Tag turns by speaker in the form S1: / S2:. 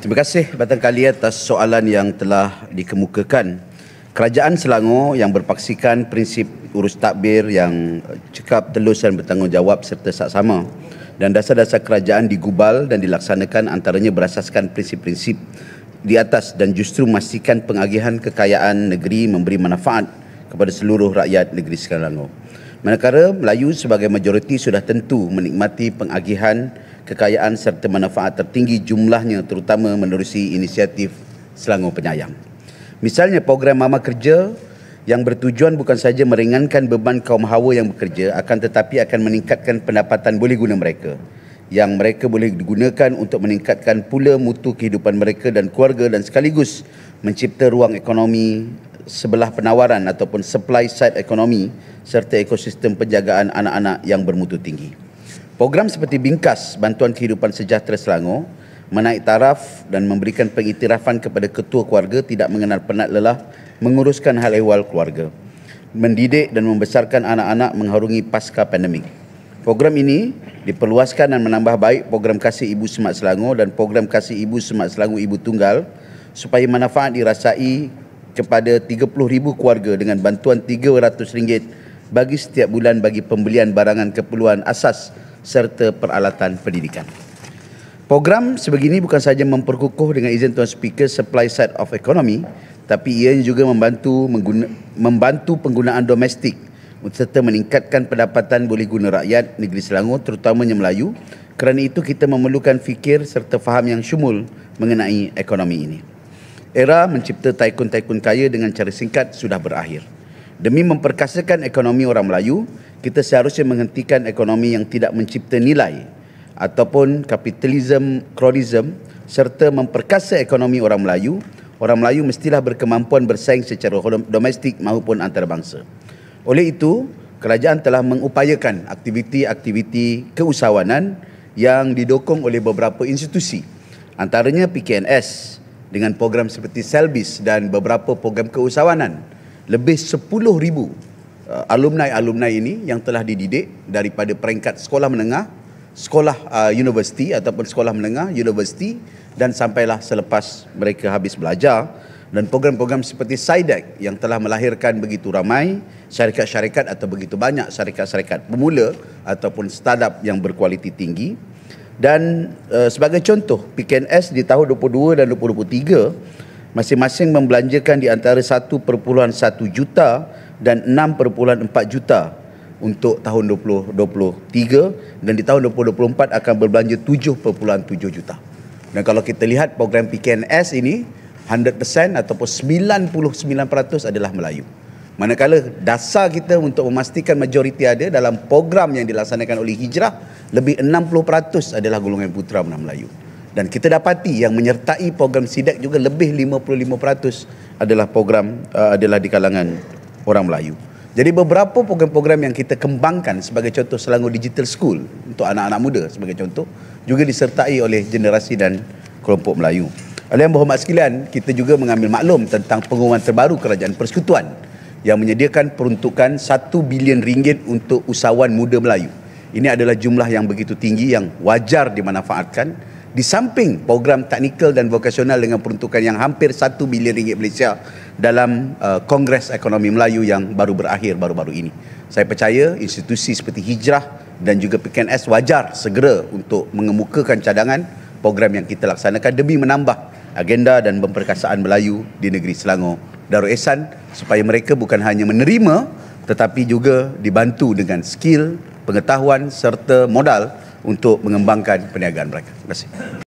S1: Terima kasih barangkali atas soalan yang telah dikemukakan. Kerajaan Selangor yang berpaksikan prinsip urus takbir yang cekap, telus dan bertanggungjawab serta saksama, dan dasar-dasar kerajaan digubal dan dilaksanakan antaranya berasaskan prinsip-prinsip di atas dan justru memastikan pengagihan kekayaan negeri memberi manfaat kepada seluruh rakyat negeri Selangor. Manakala Melayu sebagai majoriti sudah tentu menikmati pengagihan kekayaan serta manfaat tertinggi jumlahnya terutama menerusi inisiatif Selangor Penyayang. Misalnya program Mama Kerja yang bertujuan bukan sahaja meringankan beban kaum hawa yang bekerja akan tetapi akan meningkatkan pendapatan boleh guna mereka yang mereka boleh digunakan untuk meningkatkan pula mutu kehidupan mereka dan keluarga dan sekaligus mencipta ruang ekonomi sebelah penawaran ataupun supply side ekonomi serta ekosistem penjagaan anak-anak yang bermutu tinggi. Program seperti Bingkas Bantuan Kehidupan Sejahtera Selangor menaik taraf dan memberikan pengiktirafan kepada ketua keluarga tidak mengenal penat lelah menguruskan hal ehwal keluarga, mendidik dan membesarkan anak-anak mengharungi pasca pandemik. Program ini diperluaskan dan menambah baik program Kasih Ibu Semak Selangor dan program Kasih Ibu Semak Selangor Ibu Tunggal supaya manfaat dirasai kepada 30,000 keluarga dengan bantuan RM300 bagi setiap bulan bagi pembelian barangan keperluan asas serta peralatan pendidikan. Program sebegini bukan sahaja memperkukuh dengan izin Tuan Speaker supply side of economy, tapi ia juga membantu penggunaan domestik serta meningkatkan pendapatan boleh guna rakyat negeri Selangor terutamanya Melayu. Kerana itu kita memerlukan fikir serta faham yang syumul mengenai ekonomi ini. Era mencipta taikun-taikun kaya dengan cara singkat sudah berakhir. Demi memperkasakan ekonomi orang Melayu, kita seharusnya menghentikan ekonomi yang tidak mencipta nilai ataupun kapitalisme kronisme serta memperkasa ekonomi orang Melayu. Orang Melayu mestilah berkemampuan bersaing secara domestik maupun antarabangsa. Oleh itu, kerajaan telah mengupayakan aktiviti-aktiviti keusahawanan yang didukung oleh beberapa institusi, antaranya PKNS dengan program seperti Selbis dan beberapa program keusahawanan. Lebih 10,000 alumni ini yang telah dididik daripada peringkat sekolah menengah, sekolah universiti ataupun sekolah menengah, universiti dan sampailah selepas mereka habis belajar, dan program-program seperti SIDEC yang telah melahirkan begitu ramai syarikat-syarikat atau begitu banyak syarikat-syarikat pemula ataupun startup yang berkualiti tinggi. Dan sebagai contoh, PKNS di tahun 2022 dan 2023 masing-masing membelanjakan di antara 1.1 juta dan 6.4 juta untuk tahun 2023, dan di tahun 2024 akan berbelanja 7.7 juta. Dan kalau kita lihat program PKNS ini 100% ataupun 99% adalah Melayu. Manakala dasar kita untuk memastikan majoriti ada dalam program yang dilaksanakan oleh Hijrah, lebih 60% adalah golongan putera Melayu. Dan kita dapati yang menyertai program SIDEC juga lebih 55% adalah program adalah di kalangan orang Melayu. Jadi beberapa program-program yang kita kembangkan sebagai contoh Selangor Digital School untuk anak-anak muda sebagai contoh juga disertai oleh generasi dan kelompok Melayu. Oleh yang berhormat sekalian, kita juga mengambil maklum tentang pengumuman terbaru Kerajaan Persekutuan yang menyediakan peruntukan RM1 bilion untuk usahawan muda Melayu. Ini adalah jumlah yang begitu tinggi yang wajar dimanfaatkan di samping program teknikal dan vokasional dengan peruntukan yang hampir RM1 bilion Malaysia dalam Kongres Ekonomi Melayu yang baru berakhir baru-baru ini. Saya percaya institusi seperti Hijrah dan juga PKNS wajar segera untuk mengemukakan cadangan program yang kita laksanakan demi menambah agenda dan pemperkasaan Melayu di negeri Selangor Darul Ehsan, supaya mereka bukan hanya menerima tetapi juga dibantu dengan skill, pengetahuan serta modal untuk mengembangkan perniagaan mereka. Terima kasih.